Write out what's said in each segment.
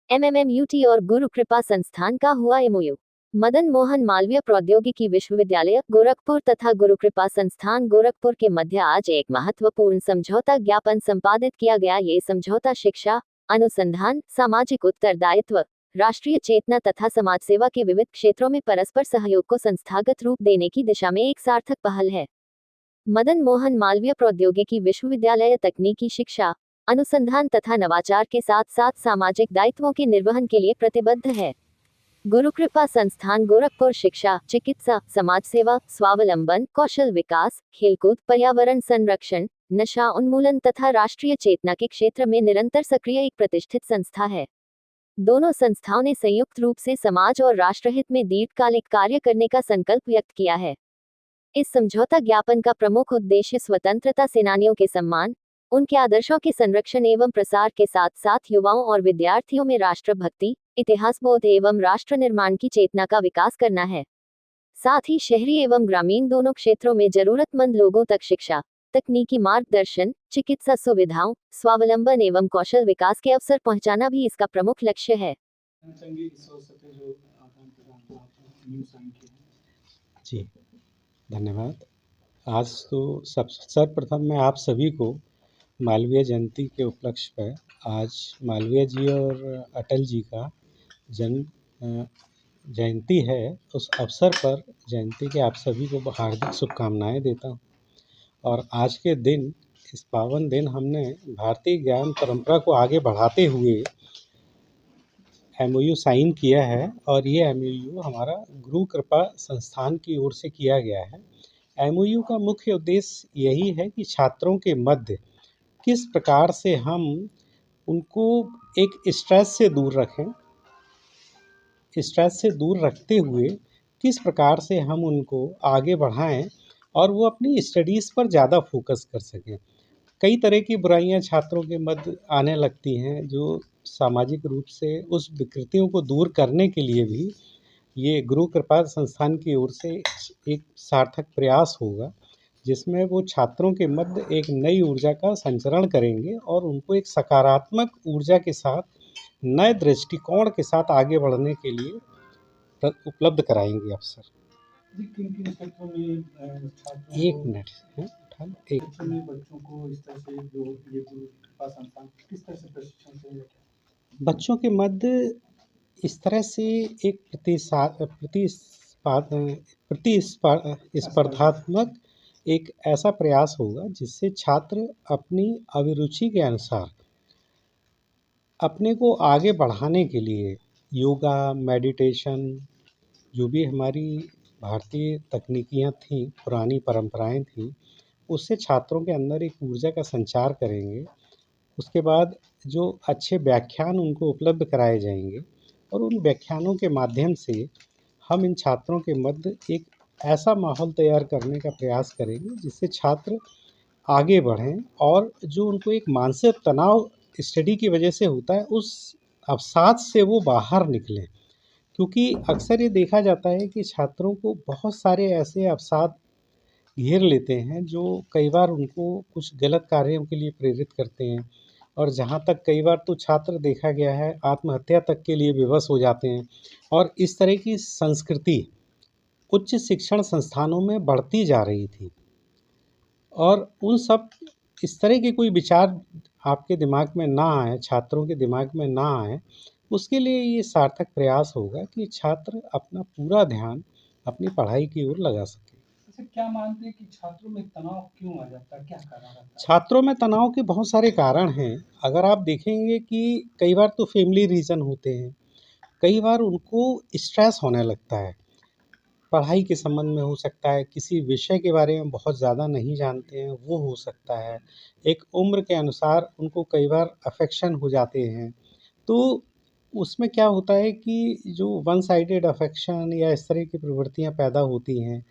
MMMUT और गुरु कृपा संस्थान का हुआ MOU। मदन मोहन मालवीय प्रौद्योगिकी विश्वविद्यालय गोरखपुर तथा गुरु कृपा संस्थान गोरखपुर के मध्य आज एक महत्वपूर्ण समझौता ज्ञापन संपादित किया गया। ये समझौता शिक्षा, अनुसंधान, सामाजिक उत्तरदायित्व, राष्ट्रीय चेतना तथा समाज सेवा के विविध क्षेत्रों में परस्पर सहयोग को संस्थागत रूप देने की दिशा में एक सार्थक पहल है। मदन मोहन मालवीय प्रौद्योगिकी विश्वविद्यालय तकनीकी शिक्षा, अनुसंधान तथा नवाचार के साथ साथ सामाजिक दायित्वों के निर्वहन के लिए प्रतिबद्ध है। गुरु कृपा संस्थान गोरखपुर शिक्षा, चिकित्सा, समाज सेवा, स्वावलंबन, कौशल विकास, खेलकूद, पर्यावरण संरक्षण, नशा उन्मूलन तथा राष्ट्रीय चेतना के क्षेत्र में निरंतर सक्रिय एक प्रतिष्ठित संस्था है। दोनों संस्थाओं ने संयुक्त रूप से समाज और राष्ट्रहित में दीर्घकालिक कार्य करने का संकल्प व्यक्त किया है। इस समझौता ज्ञापन का प्रमुख उद्देश्य स्वतंत्रता सेनानियों के सम्मान, उनके आदर्शों के संरक्षण एवं प्रसार के साथ साथ युवाओं और विद्यार्थियों में राष्ट्रभक्ति, इतिहास बोध एवं राष्ट्र निर्माण की चेतना का विकास करना है। साथ ही शहरी एवं ग्रामीण दोनों क्षेत्रों में जरूरतमंद लोगों तक शिक्षा, तकनीकी मार्गदर्शन, चिकित्सा सुविधाओं, स्वावलंबन एवं कौशल विकास के अवसर पहुंचाना भी इसका प्रमुख लक्ष्य है। जी, धन्यवाद। आज तो सर्वप्रथम मैं आप सभी को मालवीय जयंती के उपलक्ष्य पर आज मालवीय जी और अटल जी का जन्म जयंती है, उस अवसर पर जयंती के आप सभी को हार्दिक शुभकामनाएं देता हूं। और आज के दिन, इस पावन दिन, हमने भारतीय ज्ञान परंपरा को आगे बढ़ाते हुए MOU साइन किया है और ये MOU हमारा गुरु कृपा संस्थान की ओर से किया गया है। MOU का मुख्य उद्देश्य यही है कि छात्रों के मध्य किस प्रकार से हम उनको एक स्ट्रेस से दूर रखें, स्ट्रेस से दूर रखते हुए किस प्रकार से हम उनको आगे बढ़ाएं और वो अपनी स्टडीज़ पर ज़्यादा फोकस कर सकें। कई तरह की बुराइयां छात्रों के मध्य आने लगती हैं, जो सामाजिक रूप से उस विकृतियों को दूर करने के लिए भी ये गुरु कृपा संस्थान की ओर से एक सार्थक प्रयास होगा, जिसमें वो छात्रों के मध्य एक नई ऊर्जा का संचरण करेंगे और उनको एक सकारात्मक ऊर्जा के साथ, नए दृष्टिकोण के साथ आगे बढ़ने के लिए उपलब्ध कराएंगे अवसर। किन-किन क्षेत्रों में छात्रों एक को मिनट क्षेत्रों में बच्चों को इस तरह से जो ये गुरु कृपा संस्थान किस तरह से प्रशिक्षण देगा? बच्चों के मध्य इस तरह से एक प्रतिस्पर्धात्मक एक ऐसा प्रयास होगा जिससे छात्र अपनी अभिरुचि के अनुसार अपने को आगे बढ़ाने के लिए योगा, मेडिटेशन, जो भी हमारी भारतीय तकनीकियाँ थीं, पुरानी परंपराएं थीं, उससे छात्रों के अंदर एक ऊर्जा का संचार करेंगे। उसके बाद जो अच्छे व्याख्यान उनको उपलब्ध कराए जाएंगे और उन व्याख्यानों के माध्यम से हम इन छात्रों के मध्य एक ऐसा माहौल तैयार करने का प्रयास करेंगे जिससे छात्र आगे बढ़ें और जो उनको एक मानसिक तनाव स्टडी की वजह से होता है, उस अवसाद से वो बाहर निकलें। क्योंकि अक्सर ये देखा जाता है कि छात्रों को बहुत सारे ऐसे अवसाद घेर लेते हैं जो कई बार उनको कुछ गलत कार्यों के लिए प्रेरित करते हैं, और जहाँ तक कई बार तो छात्र देखा गया है आत्महत्या तक के लिए विवश हो जाते हैं। और इस तरह की संस्कृति उच्च शिक्षण संस्थानों में बढ़ती जा रही थी, और उन सब इस तरह के कोई विचार आपके दिमाग में ना आए, छात्रों के दिमाग में ना आए, उसके लिए ये सार्थक प्रयास होगा कि छात्र अपना पूरा ध्यान अपनी पढ़ाई की ओर लगा सकें। अच्छा, क्या मानते हैं कि छात्रों में तनाव क्यों आ जाता है? क्या कारण रहता है? छात्रों में तनाव के बहुत सारे कारण हैं। अगर आप देखेंगे कि कई बार तो फैमिली रीज़न होते हैं, कई बार उनको स्ट्रेस होने लगता है, पढ़ाई के संबंध में हो सकता है, किसी विषय के बारे में बहुत ज़्यादा नहीं जानते हैं, वो हो सकता है। एक उम्र के अनुसार उनको कई बार अफेक्शन हो जाते हैं, तो उसमें क्या होता है कि जो वन साइडेड अफेक्शन या इस तरह की प्रवृत्तियाँ पैदा होती हैं,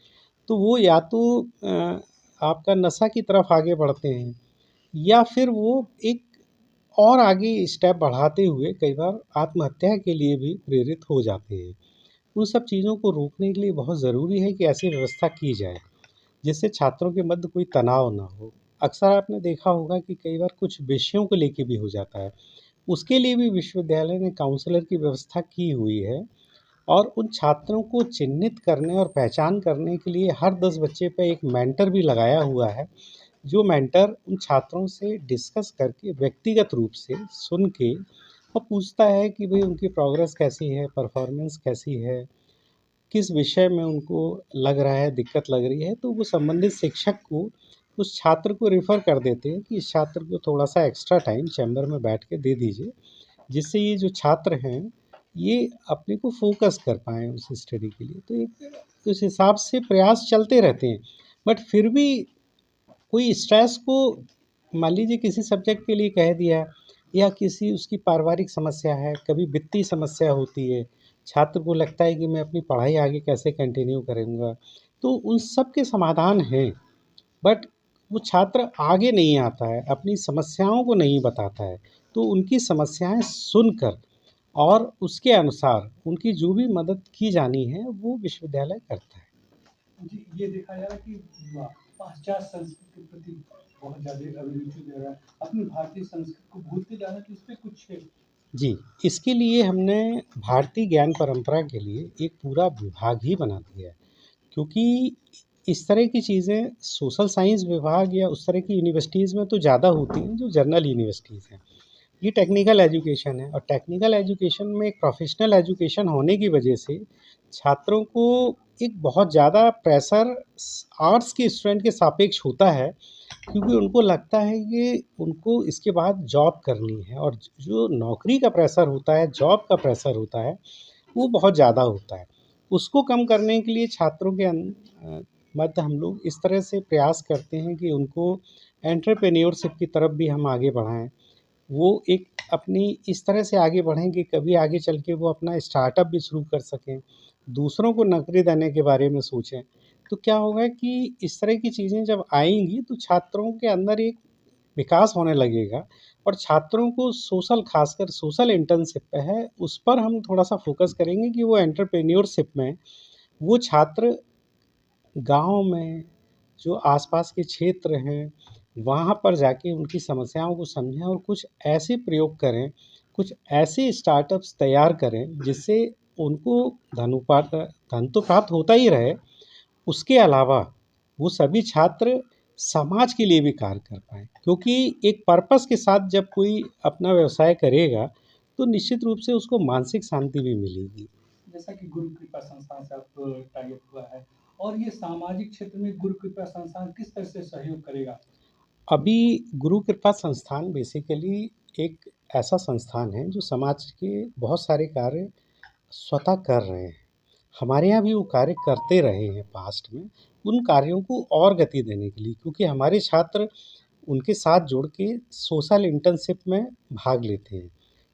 तो वो या तो आपका नशा की तरफ आगे बढ़ते हैं, या फिर वो एक और आगे स्टेप बढ़ाते हुए कई बार आत्महत्या के लिए भी प्रेरित हो जाते हैं। उन सब चीज़ों को रोकने के लिए बहुत ज़रूरी है कि ऐसी व्यवस्था की जाए जिससे छात्रों के मध्य कोई तनाव ना हो। अक्सर आपने देखा होगा कि कई बार कुछ विषयों को लेके भी हो जाता है, उसके लिए भी विश्वविद्यालय ने काउंसलर की व्यवस्था की हुई है और उन छात्रों को चिन्हित करने और पहचान करने के लिए हर 10 बच्चे पे एक मेंटर भी लगाया हुआ है, जो मेंटर उन छात्रों से डिस्कस करके व्यक्तिगत रूप से सुन के और पूछता है कि भाई उनकी प्रोग्रेस कैसी है, परफॉर्मेंस कैसी है, किस विषय में उनको लग रहा है, दिक्कत लग रही है, तो वो संबंधित शिक्षक को उस छात्र को रेफ़र कर देते हैं कि इस छात्र को थोड़ा-सा एक्स्ट्रा टाइम चैम्बर में बैठ के दे दीजिए, जिससे ये जो छात्र हैं, ये अपने को फ़ोकस कर पाएँ उस स्टडी के लिए। तो एक उस हिसाब से प्रयास चलते रहते हैं, बट फिर भी कोई स्ट्रेस को मान लीजिए किसी सब्जेक्ट के लिए कह दिया या किसी उसकी पारिवारिक समस्या है, कभी वित्तीय समस्या होती है, छात्र को लगता है कि मैं अपनी पढ़ाई आगे कैसे कंटिन्यू करूँगा, तो उन सब के समाधान हैं, बट वो छात्र आगे नहीं आता है, अपनी समस्याओं को नहीं बताता है, तो उनकी समस्याएँ सुनकर और उसके अनुसार उनकी जो भी मदद की जानी है, वो विश्वविद्यालय करता है। जी, ये देखा जा रहा है कि पाश्चात्य संस्कृति के प्रति बहुत ज़्यादा अभिरुचि ले रहा है। अपनी भारतीय संस्कृति को भूलते जा रहा है, तो इस पे कुछ जी, इसके लिए हमने भारतीय ज्ञान परंपरा के लिए एक पूरा विभाग ही बना दिया है, क्योंकि इस तरह की चीज़ें सोशल साइंस विभाग या उस तरह की यूनिवर्सिटीज़ में तो ज़्यादा होती हैं जो जनरल यूनिवर्सिटीज़ हैं। ये टेक्निकल एजुकेशन है और टेक्निकल एजुकेशन में एक प्रोफेशनल एजुकेशन होने की वजह से छात्रों को एक बहुत ज़्यादा प्रेशर आर्ट्स के स्टूडेंट के सापेक्ष होता है, क्योंकि उनको लगता है कि उनको इसके बाद जॉब करनी है और जो नौकरी का प्रेशर होता है, जॉब का प्रेशर होता है, वो बहुत ज़्यादा होता है। उसको कम करने के लिए छात्रों के मध्य हम लोग इस तरह से प्रयास करते हैं कि उनको एंटरप्रेन्योरशिप की तरफ भी हम आगे बढ़ाएँ। वो एक अपनी इस तरह से आगे बढ़ें कि कभी आगे चल के वो अपना स्टार्टअप भी शुरू कर सकें, दूसरों को नौकरी देने के बारे में सोचें। तो क्या होगा कि इस तरह की चीज़ें जब आएँगी तो छात्रों के अंदर एक विकास होने लगेगा और छात्रों को सोशल ख़ासकर सोशल इंटर्नशिप पे है, उस पर हम थोड़ा-सा फ़ोकस करेंगे कि वो एंटरप्रेन्योरशिप में वो छात्र गाँव में जो आस-पास के क्षेत्र हैं, वहाँ पर जाके उनकी समस्याओं को समझें और कुछ ऐसे प्रयोग करें, कुछ ऐसे स्टार्टअप्स तैयार करें, जिससे उनको धन तो प्राप्त होता ही रहे, उसके अलावा वो सभी छात्र समाज के लिए भी कार्य कर पाएँ। क्योंकि एक पर्पस के साथ जब कोई अपना व्यवसाय करेगा, तो निश्चित रूप से उसको मानसिक शांति भी मिलेगी। जैसा कि गुरु कृपा संस्थान से आप टाई अप हुआ है और ये सामाजिक क्षेत्र में गुरु कृपा संस्थान किस तरह से सहयोग करेगा? अभी गुरु कृपा संस्थान बेसिकली एक ऐसा संस्थान है जो समाज के बहुत सारे कार्य स्वतः कर रहे हैं। हमारे यहाँ भी वो कार्य करते रहे हैं पास्ट में, उन कार्यों को और गति देने के लिए, क्योंकि हमारे छात्र उनके साथ जुड़ के सोशल इंटर्नशिप में भाग लेते हैं।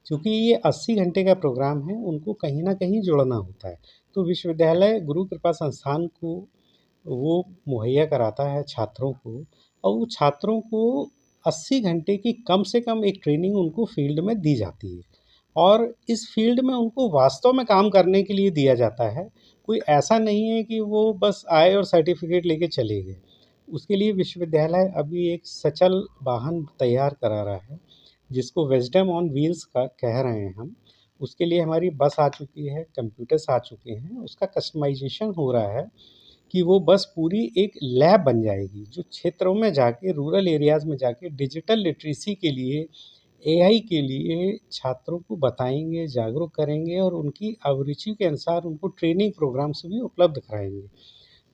चूँकि ये 80 घंटे का प्रोग्राम है, उनको कहीं न कहीं जुड़ना होता है। तो विश्वविद्यालय गुरु कृपा संस्थान को वो मुहैया कराता है छात्रों को और वो छात्रों को 80 घंटे की कम से कम एक ट्रेनिंग उनको फील्ड में दी जाती है और इस फील्ड में उनको वास्तव में काम करने के लिए दिया जाता है। कोई ऐसा नहीं है कि वो बस आए और सर्टिफ़िकेट लेके चले गए। उसके लिए विश्वविद्यालय अभी एक सचल वाहन तैयार करा रहा है, जिसको विज़डम ऑन व्हील्स का कह रहे हैं हम। उसके लिए हमारी बस आ चुकी है, कंप्यूटर्स आ चुके हैं, उसका कस्टमाइज़ेशन हो रहा है कि वो बस पूरी एक लैब बन जाएगी, जो क्षेत्रों में जाके रूरल एरियाज़ में जाके डिजिटल लिटरेसी के लिए, एआई के लिए छात्रों को बताएँगे, जागरूक करेंगे और उनकी अभिरुचि के अनुसार उनको ट्रेनिंग प्रोग्राम्स भी उपलब्ध कराएँगे।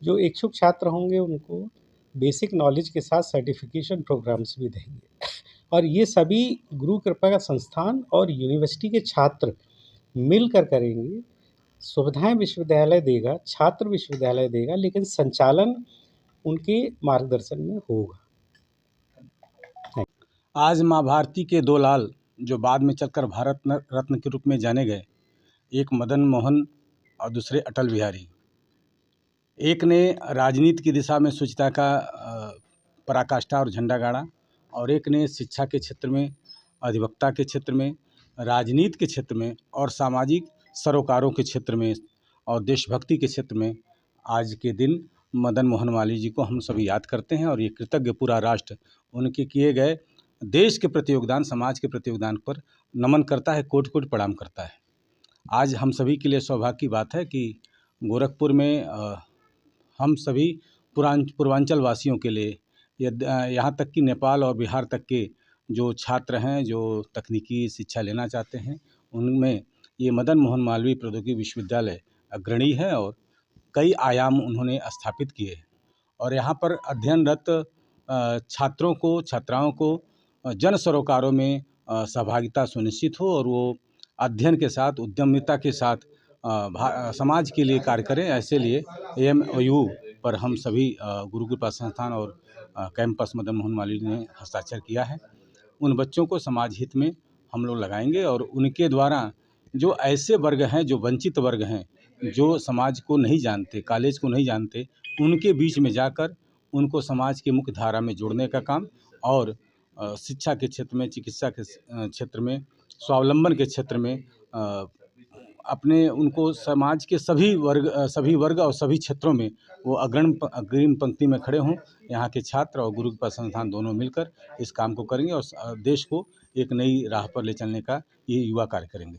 जो इच्छुक छात्र होंगे उनको बेसिक नॉलेज के साथ सर्टिफ़िकेशन प्रोग्राम्स भी देंगे। और ये सभी गुरु कृपा का संस्थान और यूनिवर्सिटी के छात्र मिलकर करेंगे। सुविधाएँ विश्वविद्यालय देगा, छात्र विश्वविद्यालय देगा, लेकिन संचालन उनके मार्गदर्शन में होगा। आज माँ भारती के दो लाल जो बाद में चलकर भारत रत्न के रूप में जाने गए, एक मदन मोहन और दूसरे अटल बिहारी। एक ने राजनीति की दिशा में शुचिता का पराकाष्ठा और झंडा गाड़ा और एक ने शिक्षा के क्षेत्र में, अधिवक्ता के क्षेत्र में, राजनीति के क्षेत्र में और सामाजिक सरोकारों के क्षेत्र में और देशभक्ति के क्षेत्र में आज के दिन मदन मोहन मालवीय जी को हम सभी याद करते हैं और ये कृतज्ञ पूरा राष्ट्र उनके किए गए देश के प्रति योगदान, समाज के प्रति योगदान पर नमन करता है, कोटि कोटि प्रणाम करता है। आज हम सभी के लिए सौभाग्य की बात है कि गोरखपुर में हम सभी पूर्वांचल वासियों के लिए यहाँ तक कि नेपाल और बिहार तक के जो छात्र हैं, जो तकनीकी शिक्षा लेना चाहते हैं, उनमें ये मदन मोहन मालवीय प्रौद्योगिकी विश्वविद्यालय अग्रणी है और कई आयाम उन्होंने स्थापित किए हैं। और यहाँ पर अध्ययनरत छात्रों को, छात्राओं को जन सरोकारों में सहभागिता सुनिश्चित हो और वो अध्ययन के साथ, उद्यमिता के साथ समाज के लिए कार्य करें। ऐसे लिए एमओयू पर हम सभी गुरु कृपा संस्थान और कैंपस मदन मोहन मालवीय ने हस्ताक्षर किया है। उन बच्चों को समाज हित में हम लोग लगाएंगे और उनके द्वारा जो ऐसे वर्ग हैं, जो वंचित वर्ग हैं, जो समाज को नहीं जानते, कॉलेज को नहीं जानते, उनके बीच में जाकर उनको समाज की मुख्य धारा में जोड़ने का काम और शिक्षा के क्षेत्र में, चिकित्सा के क्षेत्र में, स्वावलंबन के क्षेत्र में अपने उनको समाज के सभी वर्ग और सभी क्षेत्रों में वो अग्रिम पंक्ति में खड़े हों। यहाँ के छात्र और गुरु कृपा संस्थान दोनों मिलकर इस काम को करेंगे और देश को एक नई राह पर ले चलने का ये युवा कार्य करेंगे।